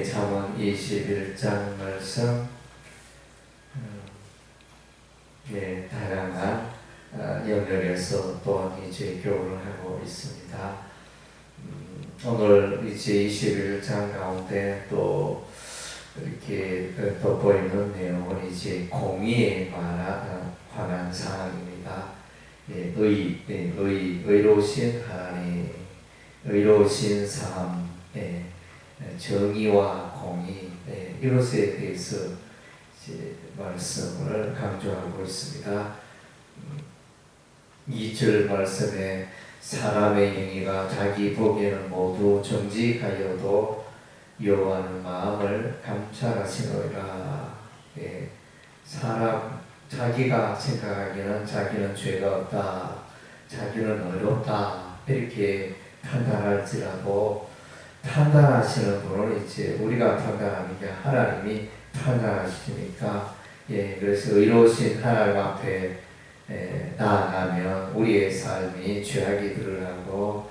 잠언 21장 말씀, 다양한 영역에서 또한 이제 교훈을 하고 있습니다. 오늘 이제 21장 가운데 또 이렇게 돋보이는 내용은 이제 공의에 관한 사항입니다. 의로우신 하나님, 의로우신 삶, 정의와 공의, 이것에 대해서 이제 말씀을 강조하고 있습니다. 2절 말씀에 사람의 행위가 자기 보기에는 모두 정직하여도 여호와는 마음을 감찰하시노라. 사람 자기가 생각하기는 자기는 죄가 없다, 자기는 의롭다 이렇게 판단할지라도 판단하시는 분은 이제 우리가 판단하는 게 하나님이 판단하시니까, 그래서 의로우신 하나님 앞에 나아가면 우리의 삶이 죄악이 드러나고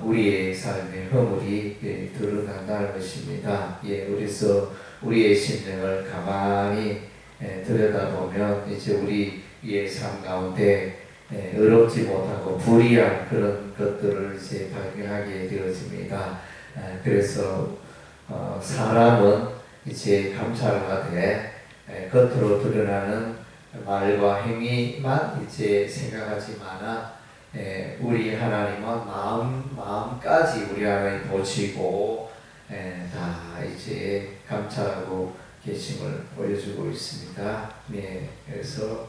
우리의 삶의 허물이 드러난다는 것입니다. 그래서 우리의 심령을 가만히 들여다보면 이제 우리의 삶 가운데 의롭지 못하고 불의한 그런 것들을 이제 발견하게 되어집니다. 그래서 사람은 이제 감찰하되 겉으로 드러나는 말과 행위만 이제 생각하지만 우리 하나님은 마음까지 우리 하나님 보시고 다 이제 감찰하고 계심을 보여주고 있습니다. 그래서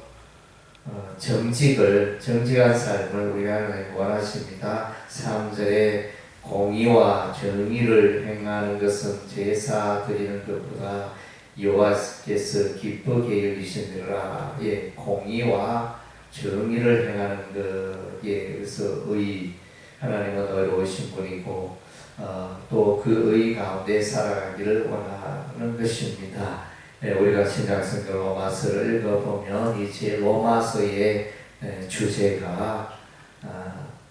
정직한 삶을 우리 하나님 원하십니다. 3절에 공의와 정의를 행하는 것은 제사 드리는 것보다 여호와께서 기쁘게 여기시느라. 공의와 정의를 행하는 것, 그래서 하나님은 의로우신 분이고 또 그 의 가운데 살아가기를 원하는 것입니다. 우리가 신약성경 로마서를 읽어보면 이제 로마서의 주제가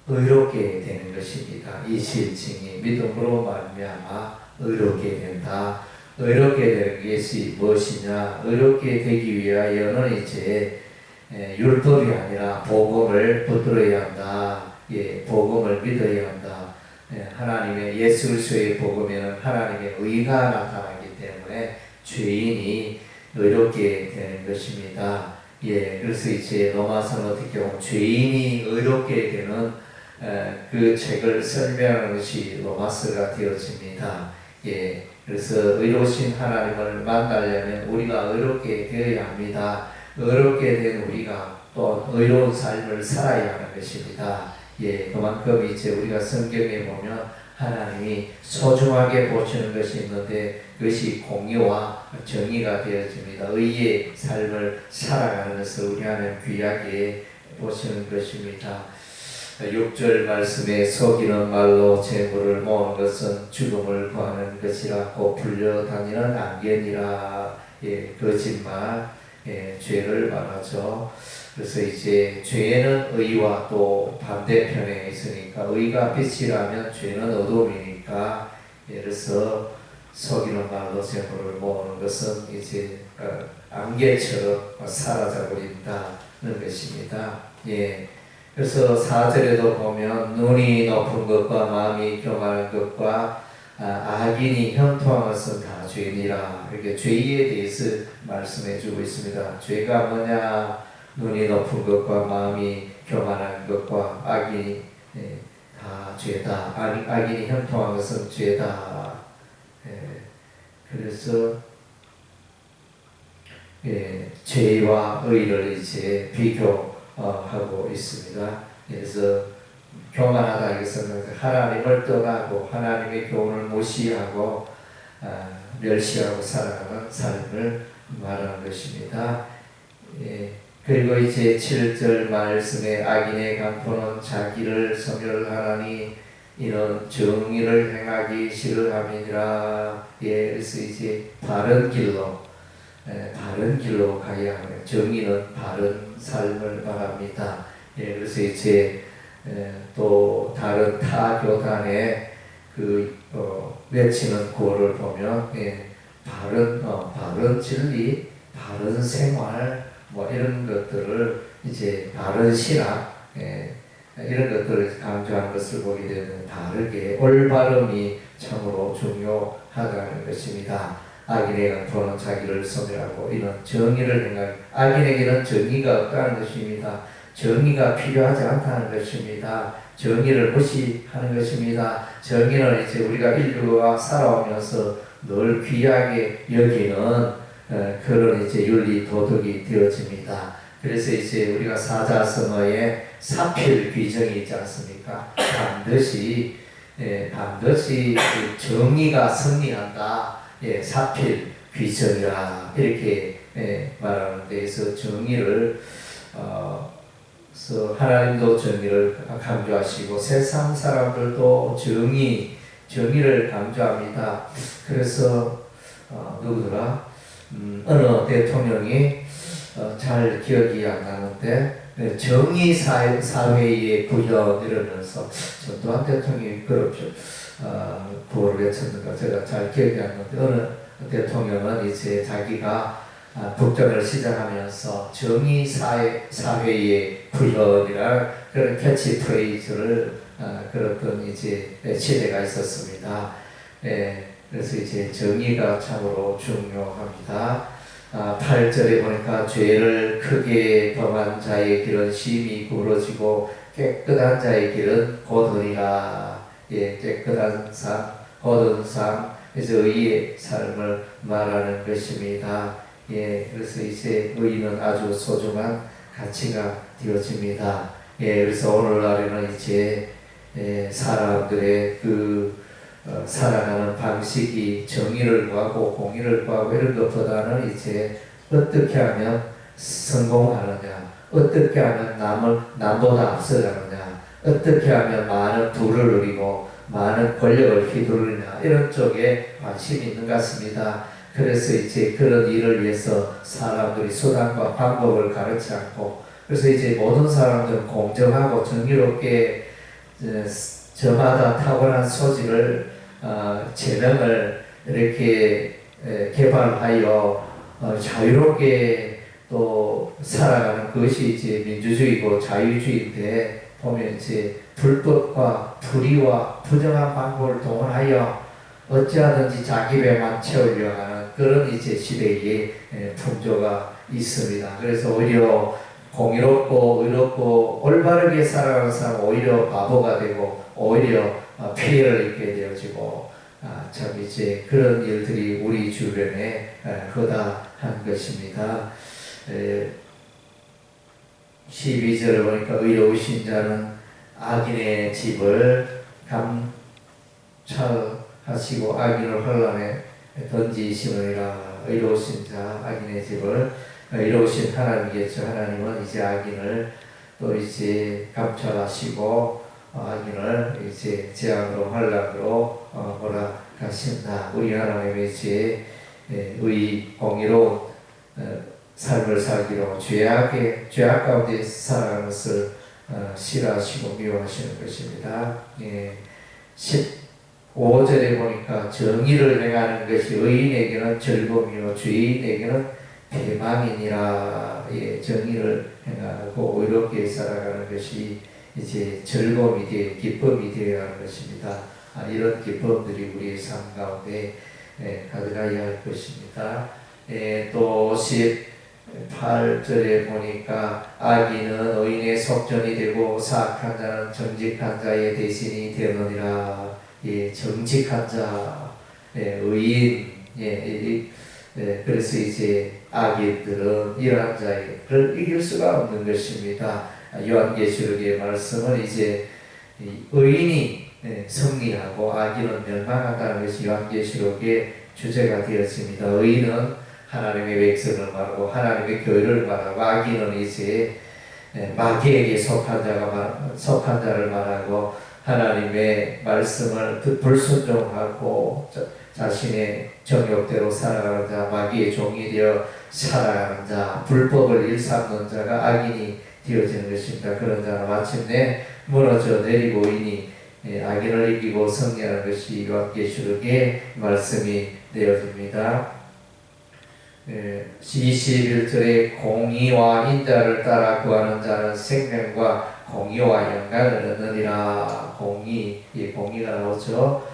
의롭게 되는 것입니다. 이 실증이 믿음으로 말미암아 의롭게 된다. 의롭게 되는 것이 무엇이냐? 의롭게 되기 위하여는 이제 율법이 아니라 복음을 붙들어야 한다. 복음을 믿어야 한다. 하나님의 예수 그리스도의 복음에는 하나님의 의가 나타나기 때문에 죄인이 의롭게 되는 것입니다. 그래서 이제 로마서는 어떻게 보면 죄인이 의롭게 되는 그 책을 설명하는 것이 로마서가 되어집니다. 그래서 의로우신 하나님을 만나려면 우리가 의롭게 되어야 합니다. 의롭게 된 우리가 또 의로운 삶을 살아야 하는 것입니다. 그만큼 이제 우리가 성경에 보면 하나님이 소중하게 보시는 것이 있는데 그것이 공의와 정의가 되어집니다. 의의 삶을 살아가는 것을 우리 하나님 귀하게 보시는 것입니다. 6절 말씀에 속이는 말로 재물을 모으는 것은 죽음을 구하는 것이라고 불려다니는 안견이라. 거짓말, 죄를 말하죠. 그래서 이제 죄는 의와 또 반대편에 있으니까 의가 빛이라면 죄는 어둠이니까, 그래서 속이는 말로 재물을 모으는 것은 이제 안개처럼 사라져 버린다는 것입니다. 그래서 4절에도 보면 눈이 높은 것과 마음이 교만한 것과 악인이 형통한 것은 다 죄니라. 이렇게 죄에 대해서 말씀해 주고 있습니다. 죄가 뭐냐? 눈이 높은 것과 마음이 교만한 것과 악인이 다 죄다. 악인이 형통한 것은 죄다. 그래서 죄와 의를 이제 비교하고 있습니다. 그래서 교만하다 이것은 하나님을 떠나고 하나님의 교훈을 무시하고 멸시하고 살아가는 삶을 말하는 것입니다. 그리고 이제 7절 말씀에 악인의 강포는 자기를 소멸하나니 이는 정의를 행하기 싫어함이니라. 그래서 이제 바른 길로 가야 하는, 정의는 바른 삶을 말합니다. 그래서 이제 또 다른 타 교단의 외치는 구호를 보면 바른 진리, 바른 생활 뭐 이런 것들을 이제 바른 신학 이런 것들을 강조하는 것을 보게 되면 바르게 올바름이 참으로 중요하다는 것입니다. 악인에게는 도는 자기를 소멸하고 이는 정의를 행하기 악인에게는 정의가 없다는 것입니다. 정의가 필요하지 않다는 것입니다. 정의를 무시하는 것입니다. 정의는 이제 우리가 인류가 살아오면서 늘 귀하게 여기는 그런 이제 윤리 도덕이 되어집니다. 그래서 이제 우리가 사자성어에 사필 규정이 있지 않습니까? 반드시 정의가 승리한다. 사필 규정이라 이렇게 말하는 데에서 정의를 하나님도 정의를 강조하시고 세상 사람들도 정의를 강조합니다. 그래서 누구더라? 어느 대통령이 잘 기억이 안 나는데 정의 사회의 구현 이러면서 전두환 대통령이 그렇죠. 구호를 외쳤는가 제가 잘 기억이 안 나는데 어느 대통령은 이제 자기가 국정을 시작하면서 정의 사회의 구현이라는 그런 캐치프레이즈를 그랬던 이제 시대가 있었습니다. 그래서 이제 정의가 참으로 중요합니다. 8절에 보니까 죄를 크게 범한 자의 길은 심히 구부러지고 깨끗한 자의 길은 곧으리라. 깨끗한 삶, 곧은 삶, 그래서 의의 삶을 말하는 것입니다. 그래서 이제 의는 아주 소중한 가치가 되어집니다. 그래서 오늘날에는 이제 사람들의 살아가는 방식이 정의를 구하고 공의를 구하고 이런 것보다는 이제 어떻게 하면 성공하느냐, 어떻게 하면 남보다 앞서가느냐, 어떻게 하면 많은 부를 누리고 많은 권력을 휘두르느냐 이런 쪽에 관심이 있는 것 같습니다. 그래서 이제 그런 일을 위해서 사람들이 수단과 방법을 가르치지 않고 그래서 이제 모든 사람들은 공정하고 정의롭게 저마다 타고난 소질을 재능을 이렇게 개발하여 자유롭게 또 살아가는 것이 이제 민주주의고 자유주의인데 보면 이제 불법과 불의와 부정한 방법을 동원하여 어찌하든지 자기 배만 채우려 하는 그런 이제 시대의 풍조가 있습니다. 그래서 오히려 공의롭고 의롭고 올바르게 살아가는 사람은 오히려 바보가 되고 오히려 피해를 입게 되어지고 참 이제 그런 일들이 우리 주변에 허다한 것입니다. 12절을 보니까 의로우신 자는 악인의 집을 감찰하시고 악인을 환란에 던지시느니라. 의로우신 자 악인의 집을 의로우신 하나님이겠죠. 하나님은 이제 악인을 또 이제 감찰하시고 악인을 이제 재앙으로 환란으로 몰아가신다. 우리 하나님의 이제 공의로운 삶을 살기로 죄악 가운데 살아가는 것을 싫어하시고 미워하시는 것입니다. 15절에 보니까 정의를 행하는 것이 의인에게는 즐거움이요 죄인에게는 대망이니라. 정의를 행하고 의롭게 살아가는 것이 이제 즐거움이 기쁨이 되어야 하는 것입니다. 이런 기쁨들이 우리의 삶 가운데 가져가야 할 것입니다. 또 18절에 보니까 악인은 의인의 속전이 되고 사악한 자는 정직한 자의 대신이 되느니라. 정직한 자, 의인, 그래서 이제 악인들은 이러한 자를 이길 수가 없는 것입니다. 요한계시록의 말씀은 이제 의인이 승리하고 악인은 멸망한다는 것이 요한계시록의 주제가 되었습니다. 의인은 하나님의 백성을 말하고 하나님의 교회를 말하고 악인은 이제 마귀에게 속한 자를 말하고 하나님의 말씀을 불순종하고 자신의 정욕대로 살아가는 자, 마귀의 종이 되어 살아가는 자, 불법을 일삼는 자가 악인이 되어지는 것입니다. 그런 자는 마침내 무너져 내리고 이니 악인을 이기고 승리하는 것이 요한계시록의 말씀이 되어집니다. 21절에 공의와 인자를 따라 구하는 자는 생명과 공의와 영광을 얻느니라. 공의, 이 공의가 나오죠.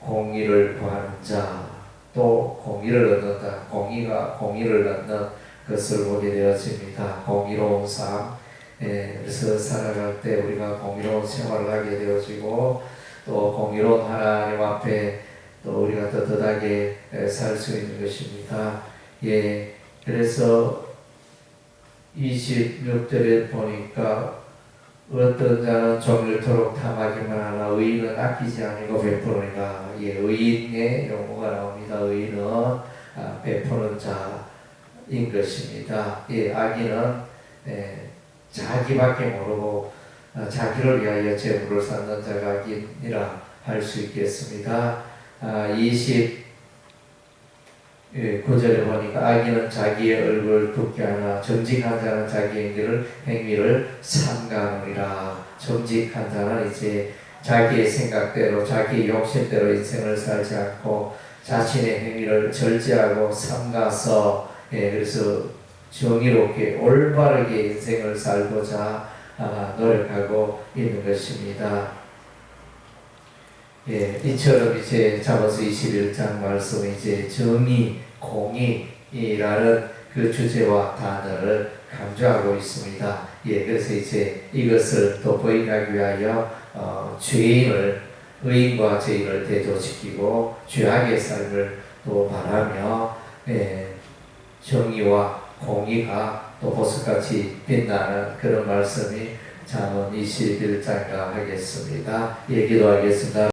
공의를 구하는 자, 또 공의를 얻는다. 공의가 공의를 얻는 것을 보게 되어집니다. 공의로운 삶. 그래서 살아갈 때 우리가 공의로운 생활을 하게 되어지고, 또 공의로운 하나님 앞에 또 우리가 떳떳하게 살 수 있는 것입니다. 그래서 26절에 보니까 어떤 자는 종일토록 탐하기만 하나 의인은 아끼지 아니고 베푸느니라. 의인의 용어가 나옵니다. 의인은 베푸는 자인 것입니다. 악인은 자기밖에 모르고 자기를 위하여 재물을 쌓는 자가 악인이라 할 수 있겠습니다. 29절에 보니까 악인은 자기의 얼굴을 붉게 하나 정직한 자는 자기 행위를 삼가하느니라. 정직한 자는 이제 자기의 생각대로 자기의 욕심대로 인생을 살지 않고 자신의 행위를 절제하고 삼가서 그래서 정의롭게 올바르게 인생을 살고자 노력하고 있는 것입니다. 이처럼 이제 잠언서 21장 말씀은 이제 정의, 공의라는 그 주제와 단어를 강조하고 있습니다. 그래서 이제 이것을 또 부인하기 위하여 의인과 죄인을 대조시키고 죄악의 삶을 또 말하며 정의와 공의가 또 보석같이 빛나는 그런 말씀이 잠언 21장이라 하겠습니다. 기도하겠습니다.